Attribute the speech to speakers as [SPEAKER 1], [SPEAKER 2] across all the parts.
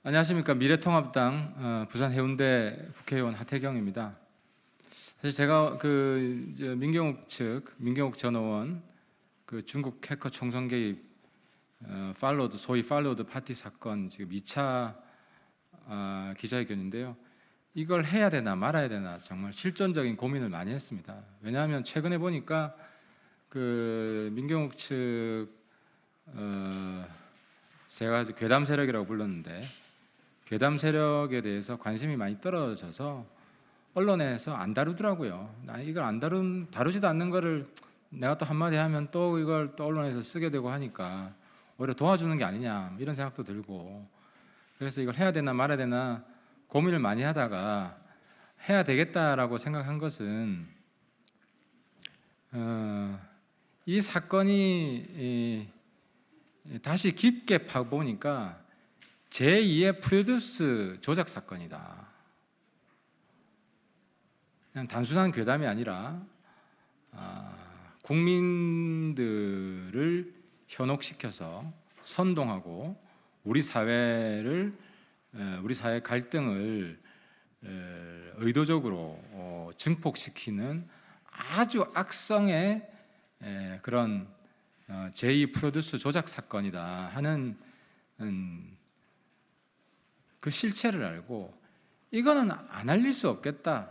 [SPEAKER 1] 안녕하십니까. 미래통합당 부산 해운대 국회의원 하태경입니다. 사실 제가 민경욱 전 의원 중국 해커 총선 개입 소위 팔로우드 파티 사건 지금 2차 기자회견인데요. 이걸 해야 되나 말아야 되나 정말 실존적인 고민을 많이 했습니다. 왜냐하면 최근에 보니까 민경욱 측 제가 괴담 세력이라고 불렀는데 괴담 세력에 대해서 관심이 많이 떨어져서 언론에서 안 다루더라고요. 이걸 다루지도 않는 거를 내가 또 한마디 하면 또 이걸 또 언론에서 쓰게 되고 하니까 오히려 도와주는 게 아니냐 이런 생각도 들고, 그래서 이걸 해야 되나 말아야 되나 고민을 많이 하다가 해야 되겠다라고 생각한 것은 이 사건이 다시 깊게 파보니까 제2의 프로듀스 조작 사건이다. 그냥 단순한 괴담이 아니라 국민들을 현혹시켜서 선동하고 우리 사회의 갈등을 의도적으로 증폭시키는 아주 악성의 그런 제2 프로듀스 조작 사건이다 하는 그 실체를 알고 이거는 안 알릴 수 없겠다.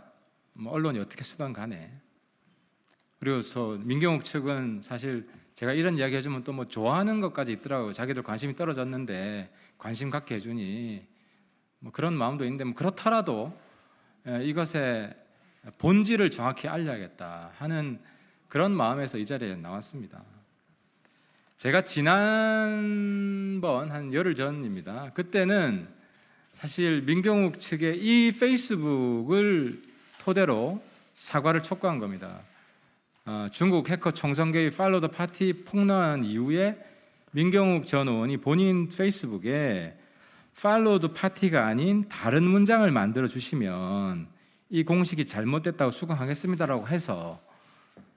[SPEAKER 1] 언론이 어떻게 쓰던 간에. 그리고 민경욱 측은 사실 제가 이런 이야기 해주면 또 좋아하는 것까지 있더라고요. 자기들 관심이 떨어졌는데 관심 갖게 해주니 그런 마음도 있는데 그렇더라도 이것의 본질을 정확히 알려야겠다 하는 그런 마음에서 이 자리에 나왔습니다. 제가 지난번 한 열흘 전입니다. 그때는 사실 민경욱 측의 이 페이스북을 토대로 사과를 촉구한 겁니다. 중국 해커 총선 개입 팔로우 더 파티 폭로한 이후에 민경욱 전 의원이 본인 페이스북에 팔로우 더 파티가 아닌 다른 문장을 만들어 주시면 이 공식이 잘못됐다고 수긍하겠습니다라고 해서,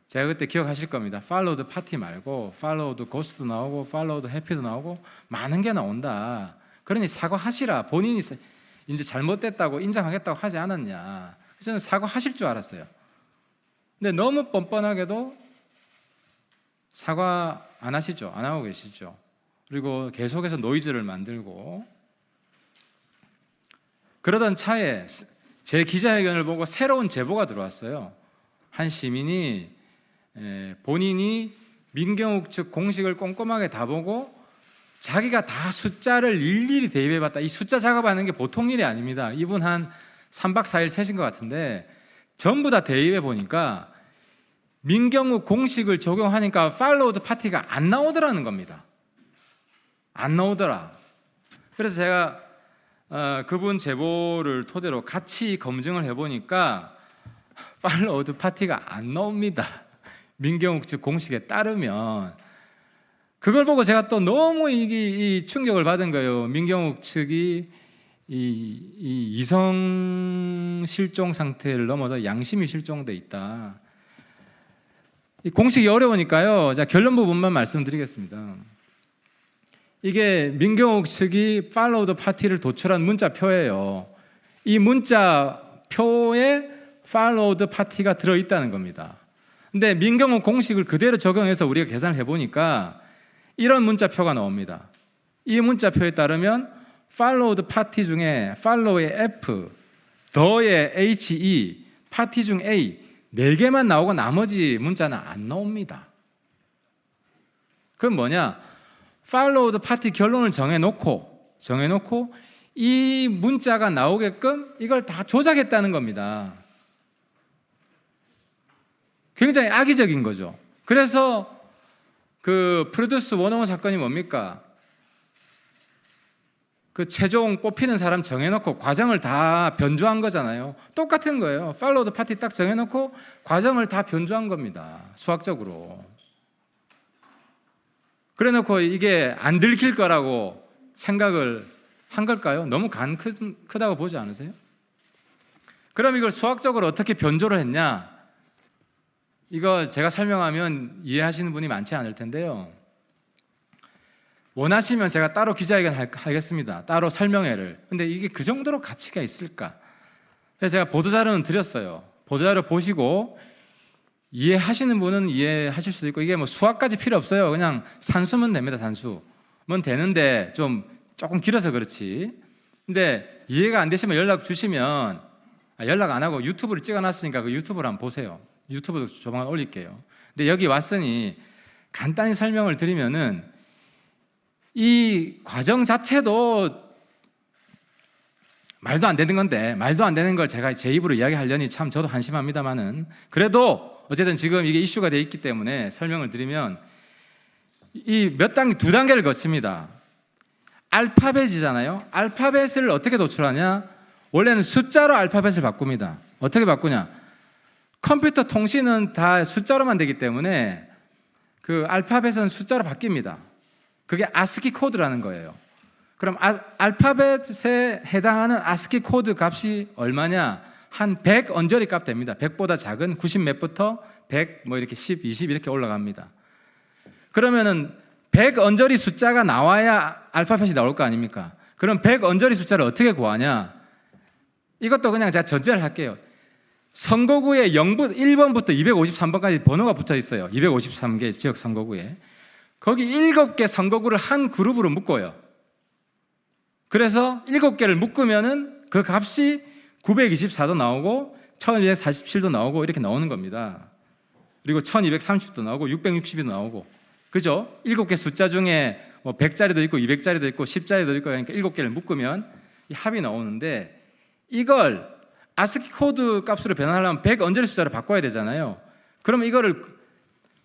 [SPEAKER 1] 제가 그때 기억하실 겁니다. 팔로우 더 파티 말고 팔로우 더 고스트도 나오고 팔로우 더 해피도 나오고 많은 게 나온다. 그러니 사과하시라. 본인이 이제 잘못됐다고 인정하겠다고 하지 않았냐. 그래서 저는 사과하실 줄 알았어요. 근데 너무 뻔뻔하게도 사과 안 하시죠. 안 하고 계시죠. 그리고 계속해서 노이즈를 만들고, 그러던 차에 제 기자회견을 보고 새로운 제보가 들어왔어요. 한 시민이 본인이 민경욱 측 공식을 꼼꼼하게 다 보고 자기가 다 숫자를 일일이 대입해봤다. 이 숫자 작업하는 게 보통 일이 아닙니다. 이분 한 3박 4일 세신 것 같은데 전부 다 대입해 보니까 민경욱 공식을 적용하니까 팔로우드 파티가 안 나오더라는 겁니다. 안 나오더라. 그래서 제가 그분 제보를 토대로 같이 검증을 해보니까 팔로우드 파티가 안 나옵니다. 민경욱 측 공식에 따르면. 그걸 보고 제가 또 너무 이 충격을 받은 거예요. 민경욱 측이 이 이성 실종 상태를 넘어서 양심이 실종돼 있다. 이 공식이 어려우니까요. 자, 결론 부분만 말씀드리겠습니다. 이게 민경욱 측이 팔로우 더 파티를 도출한 문자표예요. 이 문자표에 팔로우 더 파티가 들어있다는 겁니다. 근데 민경욱 공식을 그대로 적용해서 우리가 계산을 해보니까 이런 문자표가 나옵니다. 이 문자표에 따르면 팔로우 더 파티 중에 팔로우의 F, 더의 HE, 파티 중 A 4개만 나오고 나머지 문자는 안 나옵니다. 그럼 뭐냐? 팔로우 더 파티 결론을 정해놓고 이 문자가 나오게끔 이걸 다 조작했다는 겁니다. 굉장히 악의적인 거죠. 그래서 프로듀스 101 사건이 뭡니까? 최종 뽑히는 사람 정해놓고 과정을 다 변조한 거잖아요. 똑같은 거예요. 팔로우 더 파티 딱 정해놓고 과정을 다 변조한 겁니다. 수학적으로. 그래놓고 이게 안 들킬 거라고 생각을 한 걸까요? 너무 간 크다고 보지 않으세요? 그럼 이걸 수학적으로 어떻게 변조를 했냐? 이거 제가 설명하면 이해하시는 분이 많지 않을 텐데요. 원하시면 제가 따로 기자회견 하겠습니다. 따로 설명회를. 근데 이게 그 정도로 가치가 있을까? 그래서 제가 보도자료는 드렸어요. 보도자료 보시고 이해하시는 분은 이해하실 수도 있고, 이게 뭐 수학까지 필요 없어요. 그냥 산수면 됩니다. 산수면 되는데 조금 길어서 그렇지. 근데 이해가 안 되시면 연락 주시면, 연락 안 하고 유튜브를 찍어놨으니까 그 유튜브를 한번 보세요. 유튜브도 조만간 올릴게요. 근데 여기 왔으니 간단히 설명을 드리면은, 이 과정 자체도 말도 안 되는 건데, 말도 안 되는 걸 제가 제 입으로 이야기하려니 참 저도 한심합니다만은, 그래도 어쨌든 지금 이게 이슈가 돼 있기 때문에 설명을 드리면, 이 두 단계를 거칩니다. 알파벳이잖아요. 알파벳을 어떻게 도출하냐? 원래는 숫자로 알파벳을 바꿉니다. 어떻게 바꾸냐? 컴퓨터 통신은 다 숫자로만 되기 때문에 그 알파벳은 숫자로 바뀝니다. 그게 아스키 코드라는 거예요. 그럼 알파벳에 해당하는 아스키 코드 값이 얼마냐? 한 100 언저리 값 됩니다. 100보다 작은 90 몇부터 100 뭐 이렇게 10, 20 이렇게 올라갑니다. 그러면은 100 언저리 숫자가 나와야 알파벳이 나올 거 아닙니까? 그럼 100 언저리 숫자를 어떻게 구하냐? 이것도 그냥 제가 전제를 할게요. 선거구에 1번부터 253번까지 번호가 붙어 있어요. 253개 지역 선거구에. 거기 7개 선거구를 한 그룹으로 묶어요. 그래서 7개를 묶으면은 그 값이 924도 나오고 1247도 나오고 이렇게 나오는 겁니다. 그리고 1230도 나오고 660도 나오고, 그죠? 7개 숫자 중에 뭐 100짜리도 있고 200짜리도 있고 10짜리도 있고, 그러니까 7개를 묶으면 이 합이 나오는데, 이걸 아스키 코드 값으로 변환하려면 100 언저리 숫자로 바꿔야 되잖아요. 그럼 이거를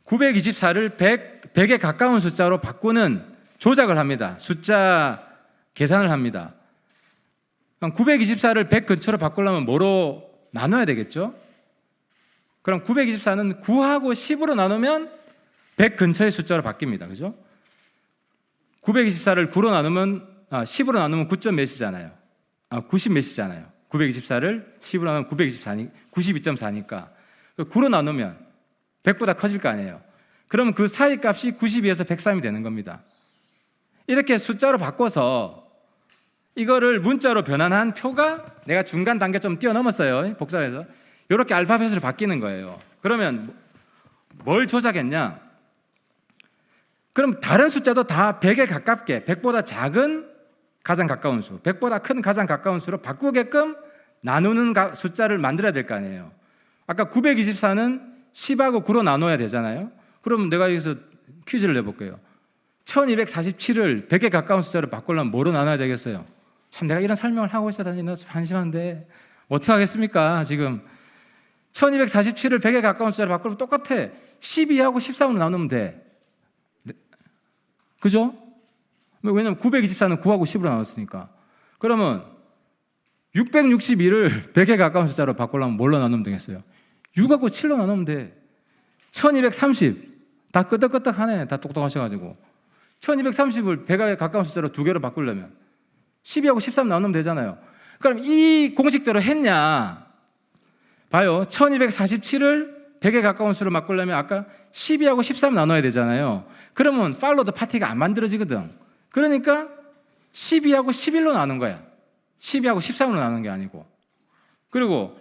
[SPEAKER 1] 924를 100에 가까운 숫자로 바꾸는 조작을 합니다. 숫자 계산을 합니다. 924를 100 근처로 바꾸려면 뭐로 나눠야 되겠죠? 그럼 924는 9하고 10으로 나누면 100 근처의 숫자로 바뀝니다. 그죠? 924를 9로 나누면 10으로 나누면 9점 몇이잖아요. 90 몇이잖아요. 924를 10으로 나누면 92.4니까 9로 나누면 100보다 커질 거 아니에요. 그러면 그 사이 값이 92에서 103이 되는 겁니다. 이렇게 숫자로 바꿔서 이거를 문자로 변환한 표가, 내가 중간 단계 좀 뛰어넘었어요. 복잡해서. 이렇게 알파벳으로 바뀌는 거예요. 그러면 뭘 조작했냐? 그럼 다른 숫자도 다 100에 가깝게, 100보다 작은 가장 가까운 수, 100보다 큰 가장 가까운 수로 바꾸게끔 나누는 숫자를 만들어야 될 거 아니에요. 아까 924는 10하고 9로 나눠야 되잖아요. 그럼 내가 여기서 퀴즈를 내볼게요. 1247을 100에 가까운 숫자로 바꾸려면 뭐로 나눠야 되겠어요? 참, 내가 이런 설명을 하고 있어다니 나 한심한데 어떻게 하겠습니까? 지금 1247을 100에 가까운 숫자로 바꾸면 똑같아. 12하고 13으로 나누면 돼. 그죠? 왜냐면 924는 9하고 10으로 나눴으니까. 그러면 661을 100에 가까운 숫자로 바꾸려면 뭘로 나누면 되겠어요? 6하고 7로 나누면 돼. 1230. 다 끄덕끄덕하네. 다 똑똑하셔가지고. 1230을 100에 가까운 숫자로 2개로 바꾸려면 12하고 13 나누면 되잖아요. 그럼 이 공식대로 했냐? 봐요. 1247을 100에 가까운 수로 바꾸려면 아까 12하고 13 나눠야 되잖아요. 그러면 팔로드 파티가 안 만들어지거든. 그러니까 12하고 11로 나눈 거야. 12하고 13으로 나눈 게 아니고. 그리고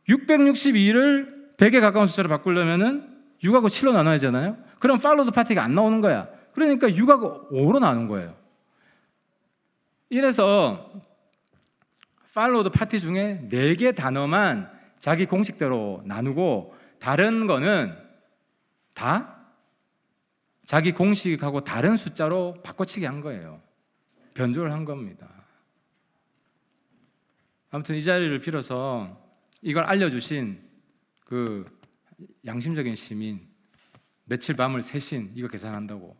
[SPEAKER 1] 662를 100에 가까운 숫자로 바꾸려면은 6하고 7로 나눠야 되잖아요. 그럼 팔로드 파티가 안 나오는 거야. 그러니까 6하고 5로 나눈 거예요. 이래서 팔로드 파티 중에 4개 단어만 자기 공식대로 나누고 다른 거는 다 자기 공식하고 다른 숫자로 바꿔치기 한 거예요. 변조를 한 겁니다. 아무튼 이 자리를 빌어서 이걸 알려주신 그 양심적인 시민, 며칠 밤을 새신 이거 계산한다고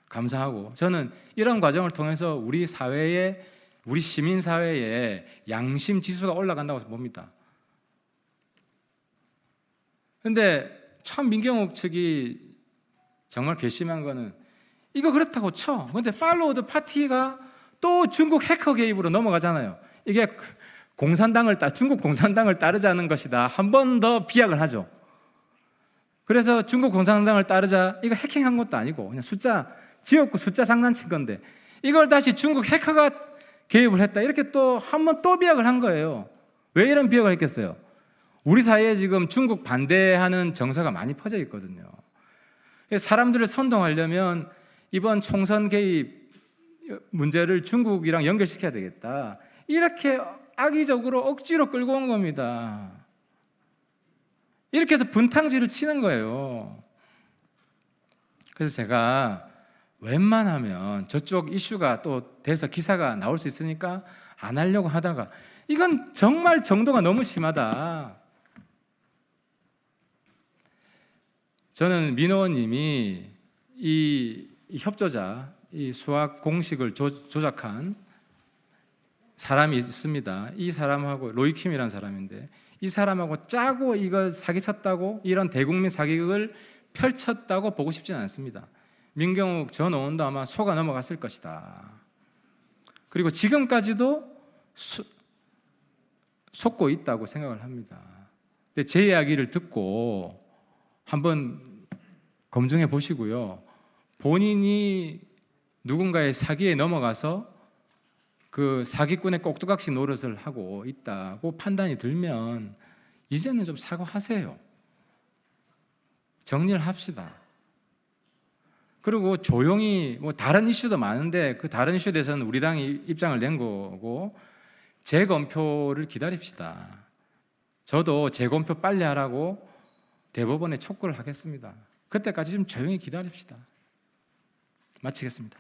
[SPEAKER 1] 감사하고, 저는 이런 과정을 통해서 우리 사회에, 우리 시민 사회에 양심 지수가 올라간다고 봅니다. 근데 참 민경욱 측이 정말 괘씸한 거는, 이거 그렇다고 쳐. 근데 팔로우드 파티가 또 중국 해커 개입으로 넘어가잖아요. 이게 중국 공산당을 따르자는 것이다. 한 번 더 비약을 하죠. 그래서 중국 공산당을 따르자, 이거 해킹한 것도 아니고 그냥 숫자 지역구 숫자 장난친 건데 이걸 다시 중국 해커가 개입을 했다. 이렇게 또 한 번 또 비약을 한 거예요. 왜 이런 비약을 했겠어요? 우리 사이에 지금 중국 반대하는 정서가 많이 퍼져 있거든요. 사람들을 선동하려면 이번 총선 개입 문제를 중국이랑 연결시켜야 되겠다. 이렇게 악의적으로 억지로 끌고 온 겁니다. 이렇게 해서 분탕질을 치는 거예요. 그래서 제가 웬만하면 저쪽 이슈가 또 돼서 기사가 나올 수 있으니까 안 하려고 하다가 이건 정말 정도가 너무 심하다. 저는 민호원님이 이 협조자, 이 수학 공식을 조작한 사람이 있습니다. 이 사람하고 로이킴이라는 사람인데 이 사람하고 짜고 이걸 사기쳤다고 이런 대국민 사기극을 펼쳤다고 보고 싶지는 않습니다. 민경욱 전 의원도 아마 속아 넘어갔을 것이다. 그리고 지금까지도 속고 있다고 생각을 합니다. 근데 제 이야기를 듣고 한번 검증해 보시고요. 본인이 누군가의 사기에 넘어가서 그 사기꾼의 꼭두각시 노릇을 하고 있다고 판단이 들면 이제는 좀 사과하세요. 정리를 합시다. 그리고 조용히 뭐 다른 이슈도 많은데 그 다른 이슈에 대해서는 우리 당이 입장을 낸 거고 재검표를 기다립시다. 저도 재검표 빨리 하라고 대법원에 촉구를 하겠습니다. 그때까지 좀 조용히 기다립시다. 마치겠습니다.